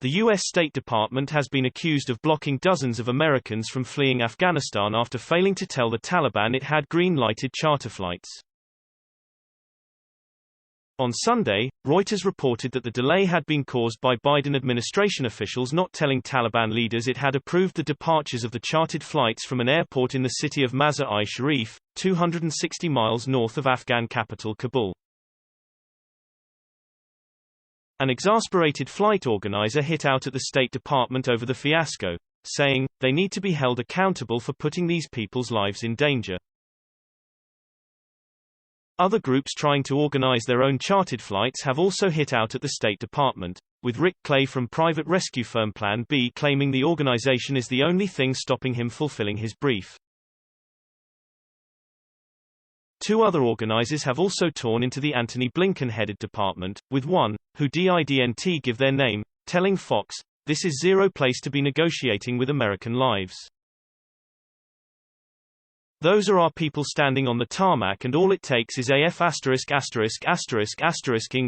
The U.S. State Department has been accused of blocking dozens of Americans from fleeing Afghanistan after failing to tell the Taliban it had green-lighted charter flights. On Sunday, Reuters reported that the delay had been caused by Biden administration officials not telling Taliban leaders it had approved the departures of the chartered flights from an airport in the city of Mazar-i-Sharif, 260 miles north of Afghan capital Kabul. An exasperated flight organizer hit out at the State Department over the fiasco, saying, "They need to be held accountable for putting these people's lives in danger." Other groups trying to organize their own chartered flights have also hit out at the State Department, with Rick Clay from private rescue firm Plan.B claiming the organization is the only thing stopping him fulfilling his brief. Two other organizers have also torn into the Anthony Blinken-headed department, with one, who didn't give their name, telling Fox, "This is zero place to be negotiating with American lives. Those are our people standing on the tarmac and all it takes is a *************ing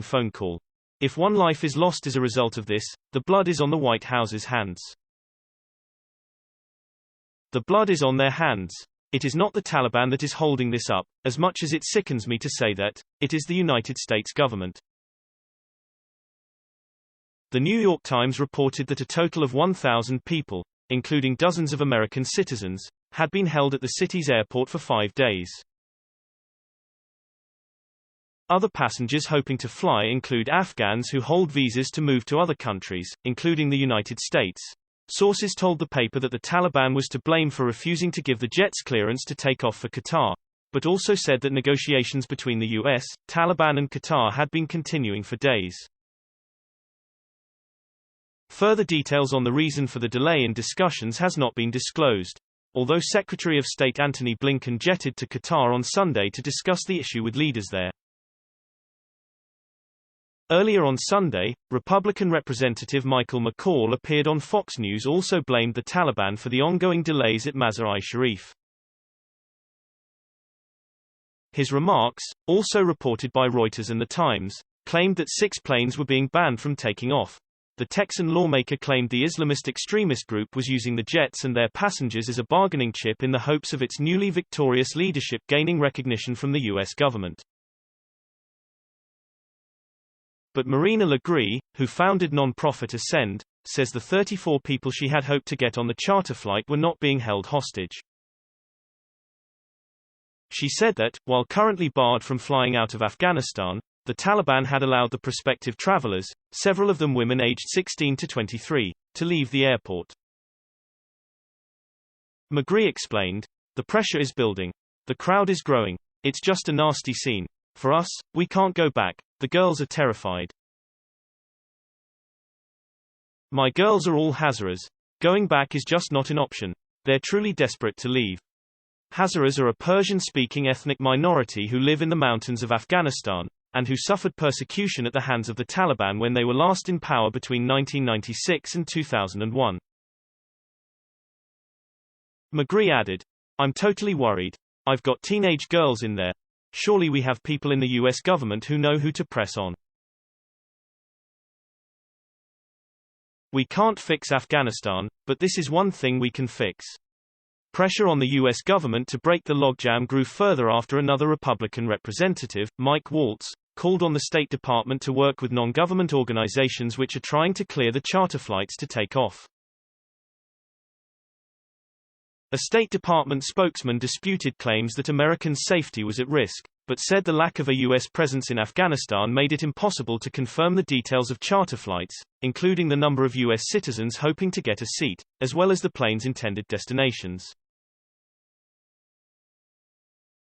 phone call. If one life is lost as a result of this, the blood is on the White House's hands. The blood is on their hands. It is not the Taliban that is holding this up, as much as it sickens me to say that, it is the United States government." The New York Times reported that a total of 1,000 people, including dozens of American citizens, had been held at the city's airport for 5 days. Other passengers hoping to fly include Afghans who hold visas to move to other countries, including the United States. Sources told the paper that the Taliban was to blame for refusing to give the jets clearance to take off for Qatar, but also said that negotiations between the U.S., Taliban and Qatar had been continuing for days. Further details on the reason for the delay in discussions has not been disclosed, although Secretary of State Anthony Blinken jetted to Qatar on Sunday to discuss the issue with leaders there. Earlier on Sunday, Republican Representative Michael McCaul appeared on Fox News also blamed the Taliban for the ongoing delays at Mazar-i-Sharif. His remarks, also reported by Reuters and The Times, claimed that 6 planes were being banned from taking off. The Texan lawmaker claimed the Islamist extremist group was using the jets and their passengers as a bargaining chip in the hopes of its newly victorious leadership gaining recognition from the U.S. government. But Marina LeGree, who founded non-profit Ascend, says the 34 people she had hoped to get on the charter flight were not being held hostage. She said that, while currently barred from flying out of Afghanistan, the Taliban had allowed the prospective travelers, several of them women aged 16 to 23, to leave the airport. McGree explained, "The pressure is building. The crowd is growing. It's just a nasty scene. For us, we can't go back. The girls are terrified. My girls are all Hazaras. Going back is just not an option. They're truly desperate to leave." Hazaras are a Persian-speaking ethnic minority who live in the mountains of Afghanistan, and who suffered persecution at the hands of the Taliban when they were last in power between 1996 and 2001. McGree added, "I'm totally worried. I've got teenage girls in there. Surely we have people in the U.S. government who know who to press on. We can't fix Afghanistan, but this is one thing we can fix." Pressure on the U.S. government to break the logjam grew further after another Republican representative, Mike Waltz, called on the State Department to work with non-government organizations which are trying to clear the charter flights to take off. A State Department spokesman disputed claims that Americans' safety was at risk, but said the lack of a U.S. presence in Afghanistan made it impossible to confirm the details of charter flights, including the number of U.S. citizens hoping to get a seat, as well as the plane's intended destinations.